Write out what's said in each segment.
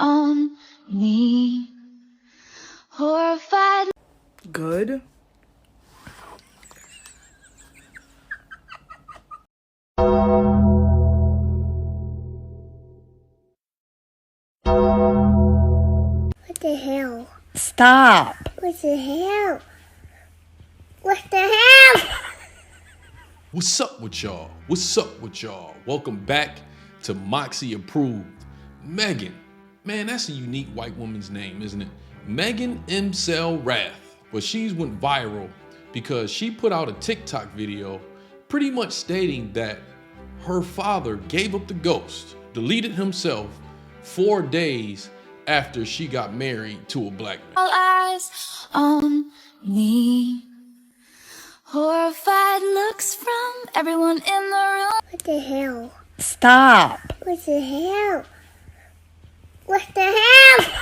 on me. Horrified. Good. What the hell? Stop. What the hell? What the hell? What's up with y'all? What's up with y'all? Welcome back to Moxy Approved. Megan. Man, that's a unique white woman's name, isn't it? Megan M. Rath. But she's went viral because she put out a TikTok video pretty much stating that her father gave up the ghost, deleted himself 4 days after she got married to a black man. All eyes on me. Horrified looks from everyone in the room. What the hell? Stop. What the hell? What the hell?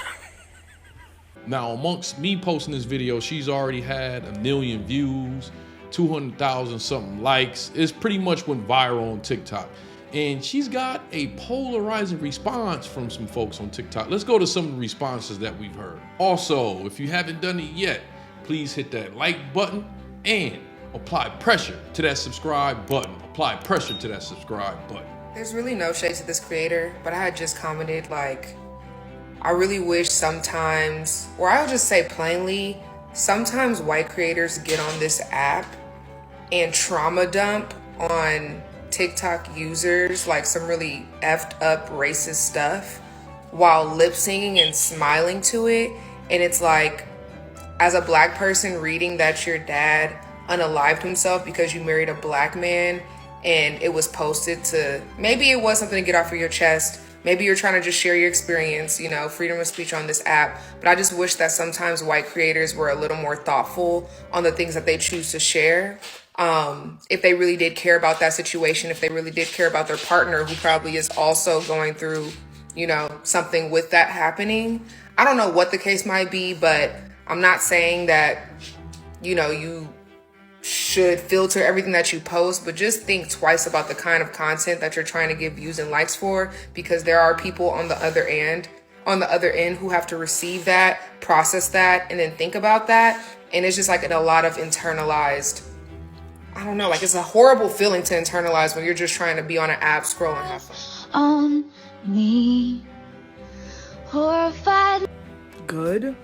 Now, amongst me posting this video, she's already had 1 million views, 200,000 something likes. It's pretty much went viral on TikTok. And she's got a polarizing response from some folks on TikTok. Let's go to some of the responses that we've heard. Also, if you haven't done it yet, please hit that like button and apply pressure to that subscribe button. Apply pressure to that subscribe button. There's really no shade to this creator, but I had just commented, like, I really wish sometimes, or I'll just say plainly, sometimes white creators get on this app and trauma dump on TikTok users, like some really effed up racist stuff, while lip singing and smiling to it. And it's like, as a black person reading that your dad unalived himself because you married a black man, and it was posted to, maybe it was something to get off of your chest, maybe you're trying to just share your experience, you know, freedom of speech on this app. But I just wish that sometimes white creators were a little more thoughtful on the things that they choose to share. If they really did care about that situation, if they really did care about their partner, who probably is also going through, you know, something with that happening. I don't know what the case might be, but I'm not saying that, you know, you should filter everything that you post, but just think twice about the kind of content that you're trying to give views and likes for, because there are people on the other end who have to receive that, process that, and then think about that. And it's just like a lot of internalized, I don't know, like it's a horrible feeling to internalize when you're just trying to be on an app, scroll and have fun. On me. Horrified. Good.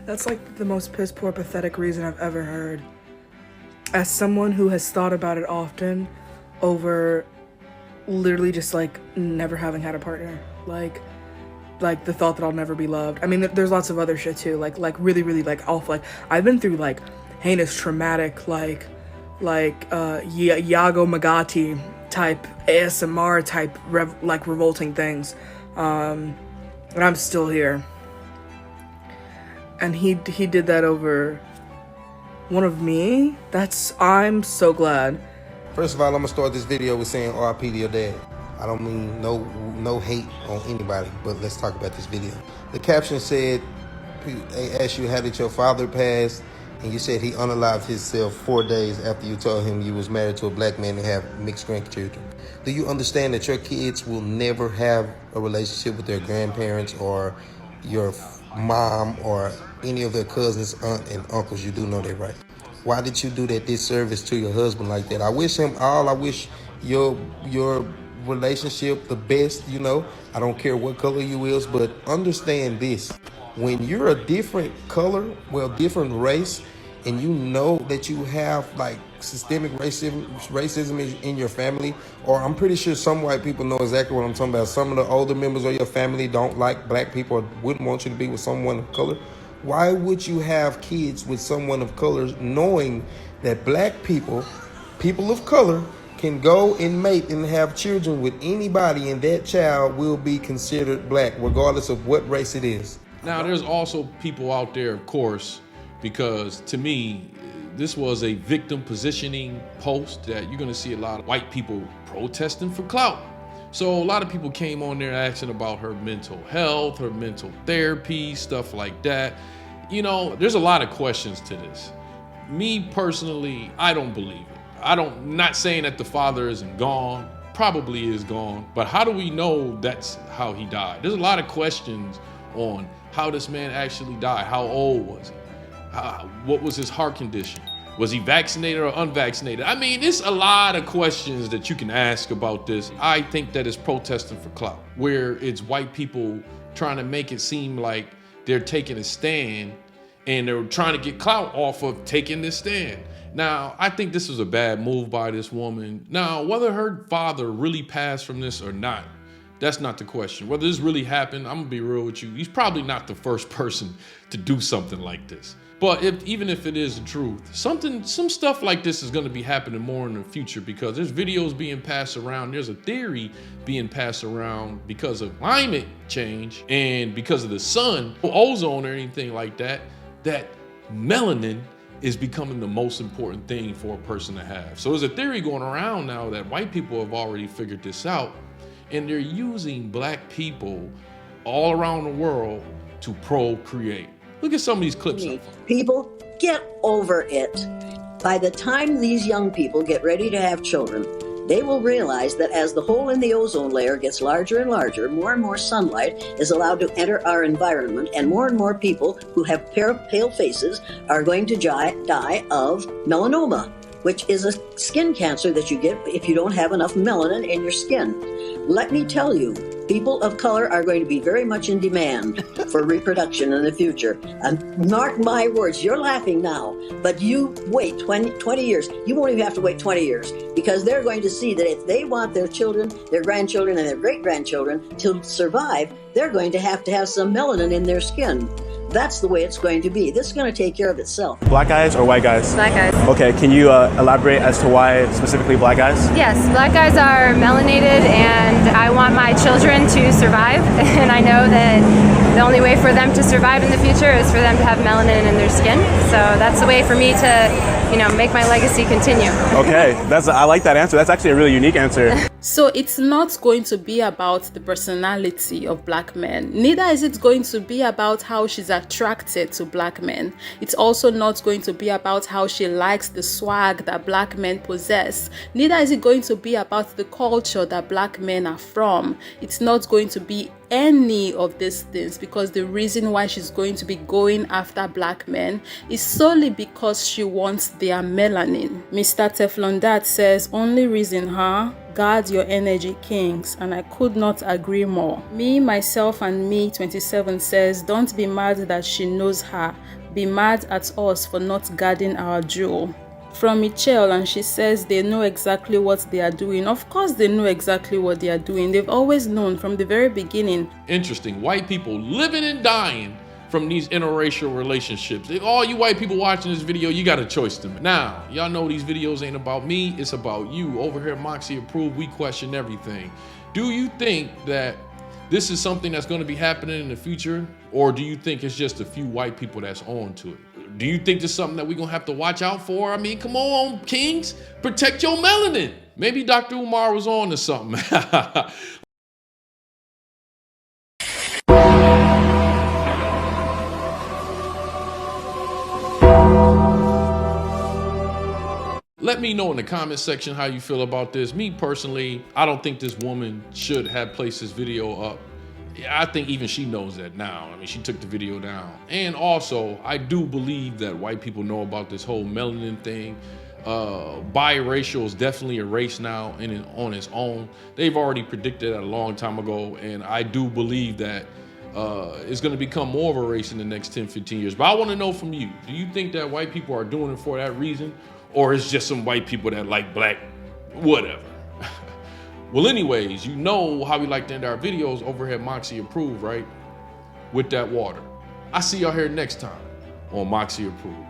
That's like the most piss poor, pathetic reason I've ever heard. As someone who has thought about it often over literally just like never having had a partner, like the thought that I'll never be loved. I mean, there's lots of other shit too, like really, really like awful. Like I've been through like heinous, traumatic, like Yago Magati type ASMR type revolting things, and I'm still here. And he did that over one of me. I'm so glad. First of all, I'm gonna start this video with saying RIP to your dad. I don't mean no hate on anybody, but let's talk about this video. The caption said, they asked you how did your father pass, and you said he unalived himself 4 days after you told him you was married to a black man and have mixed grandchildren. Do you understand that your kids will never have a relationship with their grandparents or your mom or any of their cousins, aunt, and uncles? You do know that, right? Why did you do that disservice to your husband like that? I wish your relationship the best, you know. I don't care what color you is, but understand this. When you're a different color, different race, and you know that you have like systemic racism in your family, or I'm pretty sure some white people know exactly what I'm talking about. Some of the older members of your family don't like black people or wouldn't want you to be with someone of color. Why would you have kids with someone of color knowing that black people of color, can go and mate and have children with anybody, and that child will be considered black regardless of what race it is? Now, there's also people out there, of course, because to me, this was a victim positioning post that you're gonna see a lot of white people protesting for clout. So a lot of people came on there asking about her mental health, her mental therapy, stuff like that. You know, there's a lot of questions to this. Me personally, I don't believe it. Not saying that the father isn't gone. probably is gone, but how do we know that's how he died? There's a lot of questions on how this man actually died. How old was he? What was his heart condition? Was he vaccinated or unvaccinated? I mean, there's a lot of questions that you can ask about this. I think that it's protesting for clout, where it's white people trying to make it seem like they're taking a stand and they're trying to get clout off of taking this stand. Now, I think this was a bad move by this woman. Now, whether her father really passed from this or not, that's not the question. Whether this really happened, I'm gonna be real with you, he's probably not the first person to do something like this. But even if it is the truth, some stuff like this is gonna be happening more in the future, because there's videos being passed around. There's a theory being passed around because of climate change and because of the sun, ozone or anything like that, that melanin is becoming the most important thing for a person to have. So there's a theory going around now that white people have already figured this out, and they're using black people all around the world to procreate. Look at some of these clips. People, get over it. By the time these young people get ready to have children, they will realize that as the hole in the ozone layer gets larger and larger, more and more sunlight is allowed to enter our environment, and more people who have pale faces are going to die of melanoma, which is a skin cancer that you get if you don't have enough melanin in your skin. Let me tell you, people of color are going to be very much in demand for reproduction in the future. Mark my words, you're laughing now, but you wait 20 years. You won't even have to wait 20 years, because they're going to see that if they want their children, their grandchildren, and their great-grandchildren to survive, they're going to have some melanin in their skin. That's the way it's going to be. This is going to take care of itself. Black guys or white guys? Black guys. Okay, can you elaborate as to why specifically black guys? Yes, black guys are melanated, and I want my children to survive, and I know that the only way for them to survive in the future is for them to have melanin in their skin. So that's the way for me to, make my legacy continue. Okay, I like that answer. That's actually a really unique answer. So it's not going to be about the personality of black men. Neither is it going to be about how she's attracted to black men. It's also not going to be about how she likes the swag that black men possess. Neither is it going to be about the culture that black men are from. It's not going to be any of these things, because the reason why she's going to be going after black men is solely because she wants their melanin. Mr. Teflon Dad says, only reason, huh? Guard your energy, kings, and I could not agree more. Me, myself, and me 27 says, don't be mad that she knows her. Be mad at us for not guarding our jewel. From Michelle, and she says they know exactly what they are doing. Of course they know exactly what they are doing. They've always known from the very beginning. Interesting. White people living and dying from these interracial relationships. All you white people watching this video, you got a choice to make. Now, y'all know these videos ain't about me, it's about you. Over here at Moxy Approved, we question everything. Do you think that this is something that's going to be happening in the future? Or do you think it's just a few white people that's on to it? Do you think this is something that we're going to have to watch out for? I mean, come on, kings, protect your melanin. Maybe Dr. Umar was on to something. Let me know in the comment section how you feel about this. Me personally, I don't think this woman should have placed this video up. I think even she knows that now. I mean, she took the video down. And also, I do believe that white people know about this whole melanin thing. Biracial is definitely a race now and on its own. They've already predicted that a long time ago, and I do believe that it's going to become more of a race in the next 10, 15 years. But I want to know from you, do you think that white people are doing it for that reason? Or it's just some white people that like black, whatever. Well, anyways, you know how we like to end our videos over here at Moxy Approved, right? With that water. I see y'all here next time on Moxy Approved.